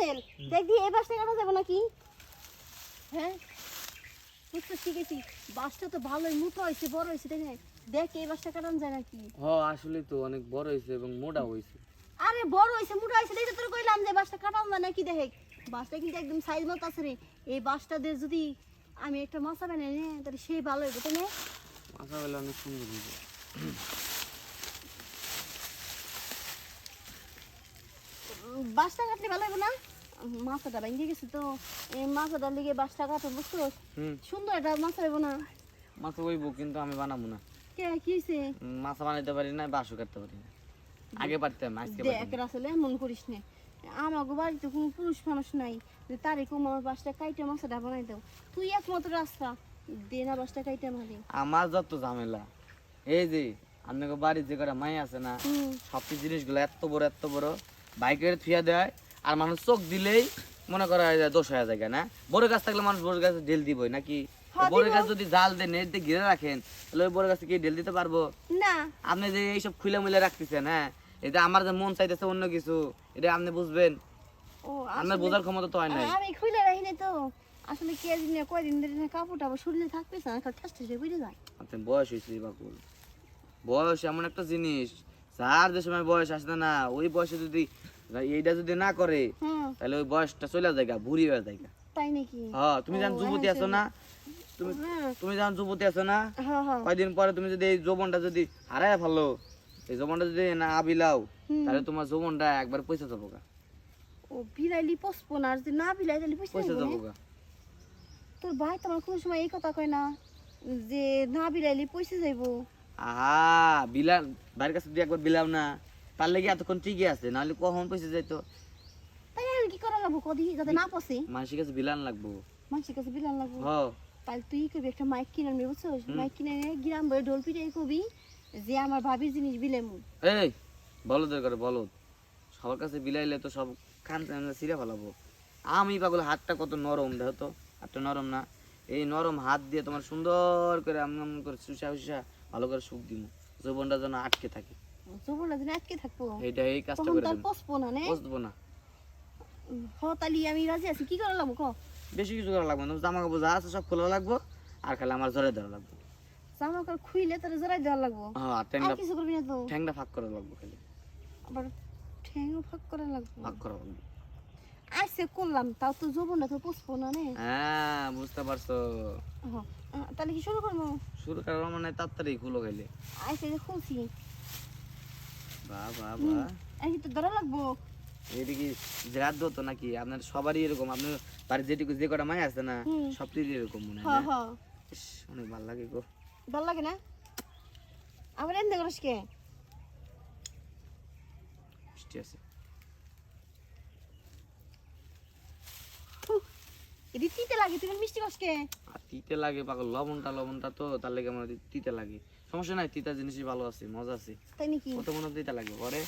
রাসেল দেখ দি এই বাসটা কাটা যাবে নাকি? হ্যাঁ বুঝতে শিখেছি, বাসটা তো ভালোই মোটা হয়েছে, বড় হয়েছে, দেখে দেখ এই বাসটা কাটানো যায় নাকি। আসলে তো অনেক বড় হয়েছে এবং মোটা হয়েছে। আরে বড় হয়েছে মোটা হয়েছে দেখে তোর কইলাম যে বাসটা কাটানো যায় নাকি। দেখ বাসটা কিন্তু একদম সাইজ মতো আছে রে। এই বাসটা দিয়ে যদি আমি একটা মাছা বানাই নে তাহলে সেই ভালো হইব, তাই না? মাথা বেলা অনেক সুন্দর হয়েছে। বাসটা কাটলে ভালো হইব না? মাছটা ভেঙে গেছে তো এই মাছটার লিগে বাসটা কাটো, বুঝছো? সুন্দর একটা মাছ হইব না? মাথা হইব কিন্তু আমি বানাবো না। কে কি হইছে? মাথা বানাইতে পারি না, বাসও কাটতে পারি না। আগে পারতাম, আজকে দেখ রাসেল এমন করিস না, আমাকে বাড়িতে কোনো পুরুষ মানুষ নাই যে তারে কম আমার বাসটা কাইটা মাছটা বানাই দাও। তুই একমাত্র রাস্তা দে না বাসটা কাইটা মারি। আমার যত ঝামেলা এই যে আপনাকে বাড়ির যে কটা মাই আছে না, সব জিনিসগুলো এত বড় বাইকের থুয়া দেয়, আর মানুষ চোখ দিলেই মনে করা যায় দোষ হয়ে যায় না। বড় গাছ থাকলে মানুষ বড় গাছে ঢেল দিবই নাকি? বড় গাছ যদি জাল দিয়ে নেট দিয়ে ঘিরে রাখেন তাহলে ওই বড় গাছে কি ঢেল দিতে পারবো না? আপনি যে এইসব খুলে মুলে রাখতেছেন, হ্যাঁ এটা আমার যে মন চাইতেছে অন্য কিছু, এটা আপনি বুঝবেন? ও আপনার বোঝার ক্ষমতা তো হয় নাই। আমি খুলে রাখি না তো, আসলে কে দিন কয়দিন ধরে কাপড়টা আবার শরীরে থাকতেছে না, ঠাস ঠাসে বুঝে যায়। আপনি বয়স হয়েছে বাকুল, বয়স এমন একটা জিনিস যার যে সময় বয়স আসে না, ওই বয়সে যদি এইটা যদি না করে তাহলে ওই বয়সটা চলে যায়, বুড়ি হয়ে যায়। তাই নাকি? হ্যাঁ তুমি যখন যুবতী আছো না, তুমি যখন যুবতী আছো না, কয়দিন পরে তুমি যদি এই যৌবনটা যদি হারায় ফেলো, এই যৌবনটা যদি না বিলাও, তাহলে তোমার যৌবনটা একবার পয়সা যাবো গা। ও বিলাইলি পচবো না, আর যদি না বিলাই তাহলে পয়সা যাবো গা। তোর ভাই তো আমার কোনো সময় এই কথা কয় না যে না বিলাইলি পয়সা যাইবো। আহা বিলাল বাড়ির কাছে দিয়ে একবার বিলাও না, তার লেগে এতক্ষণ ঠিকই আছে, নাহলে কখন পয়সা যাইতো। তাই আমি কি করা লাগবো কদি যাতে না পচে? মানুষের কাছে বিলান লাগবো। মানুষের কাছে বিলান লাগবো? হ্যাঁ তাহলে তুই কবি একটা মাইক কিনে আনবি, বুঝছিস? মাইক কিনে এনে গ্রাম বই ঢোল পিটাই কবি যে আমার ভাবির জিনিস বিলামু। এই বলদ করে বলদ, সবার কাছে বিলাইলে তো সব কান ছিঁড়ে ফেলাবো। আমি পাগল, হাতটা কত নরম, দেখো তো হাতটা নরম না? এই নরম হাত দিয়ে তোমার সুন্দর করে আম করে শুষা শুষা ভালো করে সুখ দিব, যৌবনটা যেন আটকে থাকে। যৌবনটা যেন আটকে থাকবো, এইটা এই কাজটা তখন করে তার দেব। পচবো না নে? বসবো না। হ তাহলে আমি রাজি আছি, কি করা লাগবো ক? বেশি কিছু করা লাগবে না, জামা কাপড় যা আছে সব খোলা লাগবো, আর খালি আমার জড়াই দেওয়া লাগবে। জামা কাপড় খুইলে তার জড়াই দেওয়া লাগবো? হ্যাঁ আর কিছু করবি না তো? ঠ্যাংটা ফাঁক করা লাগবে, খালি আবার ঠ্যাংও ফাঁক করা লাগবো? ফাঁক করা লাগবে। আইসে করলাম, তাও তো যৌবনটা তো পচবো না নে? হ্যাঁ বুঝতে পারছো। তাহলে কি শুরু করবো? শুরু করার মানে তাড়াতাড়ি খুলো খাইলে। আইসে যে খুলছি, বাহ বাহ বাহ, আইসে তো ধরা লাগবো। এটা কি রাত হতো নাকি? আপনার সবারই এরকম, আপনার বাড়ির যেটুকু যে কটা মাই আছে না, সবটিরই এরকম মনে হয় না? ইস, অনেক ভালো লাগে গো। ভালো লাগে না? আবার এমনি করিস কে? মিষ্টি আছে। এদি তিতে লাগে, তুমি মিষ্টি করিস কে? আর তিতে লাগে পাগল, লবণটা তো তার লেগে আমার তিতে লাগে। সমস্যা নাই, তিতা জিনিসই ভালো আছে, মজা আছে। তাই নাকি? কত মনে তিতা লাগে পরে